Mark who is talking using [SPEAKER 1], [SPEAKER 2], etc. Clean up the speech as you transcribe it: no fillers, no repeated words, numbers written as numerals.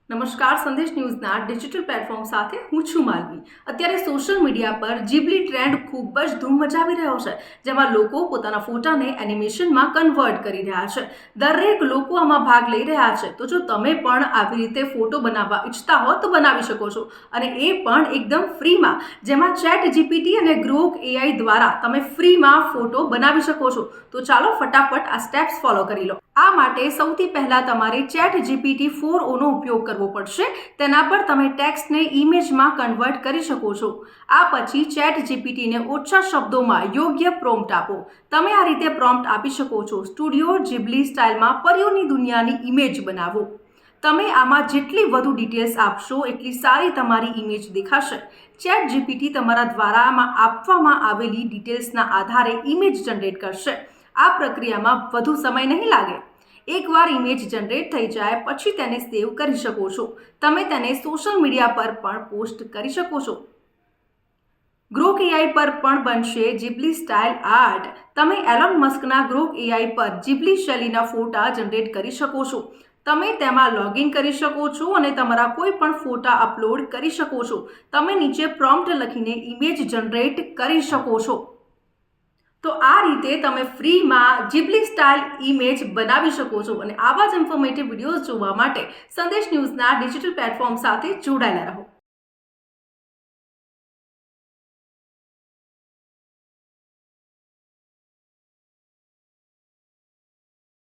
[SPEAKER 1] નમસ્કાર, સંદેશ ન્યૂઝના digital platform સાથે હું છું માલવી। અત્યારે સોશિયલ મીડિયા પર જીબલી ટ્રેન્ડ ખૂબ જ ધૂમ મચાવી રહ્યો છે, જેમાં લોકો પોતાના ફોટાને એનિમેશનમાં કન્વર્ટ કરી રહ્યા છે। દરેક લોકો આમાં ભાગ લઈ રહ્યા છે। તો જો તમે પણ આવી રીતે ફોટો બનાવવા ઈચ્છતા હો તો બનાવી શકો છો, અને એ પણ એકદમ ફ્રીમાં, જેમાં ચેટ જીપીટી અને ગ્રોક એઆઈ દ્વારા તમે ફ્રીમાં ફોટો બનાવી શકો છો। તો ચાલો ફટાફટ આ સ્ટેપ્સ ફોલો કરી લો। આ માટે સૌથી પહેલા તમારે ચેટ જીપીટી 4o નો ઉપયોગ કરવો પડશે। તેના પર તમે ટેક્સ્ટને ઇમેજમાં કન્વર્ટ કરી શકો છો। આ પછી ચેટ જીપીટીને ઓછા શબ્દોમાં યોગ્ય પ્રોમ્પ્ટ આપો। તમે આ રીતે પ્રોમ્પ્ટ આપી શકો છો: સ્ટુડિયો જીબલી સ્ટાઇલમાં પરીઓની દુનિયાની ઇમેજ બનાવો। તમે આમાં જેટલી વધુ ડિટેલ્સ આપશો એટલી સારી તમારી ઇમેજ દેખાશે। ચેટ જીપીટી તમારા દ્વારા આપવામાં આવેલી ડિટેલ્સના આધારે ઇમેજ જનરેટ કરશે। આ પ્રક્રિયામાં વધુ સમય નહીં લાગે। એકવાર ઇમેજ જનરેટ થઈ જાય પછી તેને સેવ કરી શકો છો। તમે તેને સોશિયલ મીડિયા પર પણ પોસ્ટ કરી શકો છો। ગ્રોક એઆઈ પર પણ બનશે જીબલી સ્ટાઇલ આર્ટ। તમે એલોન મસ્કના ગ્રોક એઆઈ પર જીબલી શૈલીના ફોટા જનરેટ કરી શકો છો। તમે તેમાં લોગિન કરી શકો છો અને તમારા કોઈ પણ ફોટા અપલોડ કરી શકો છો। તમે નીચે પ્રોમ્પ્ટ લખીને ઇમેજ જનરેટ કરી શકો છો। તો આ રીતે તમે ફ્રીમાં જીબલી સ્ટાઇલ ઇમેજ બનાવી શકો છો। અને આવા જ ઇન્ફોર્મેટિવ વિડીયોઝ જોવા માટે સંદેશ ન્યૂઝના ડિજિટલ પ્લેટફોર્મ સાથે જોડાયેલા રહો।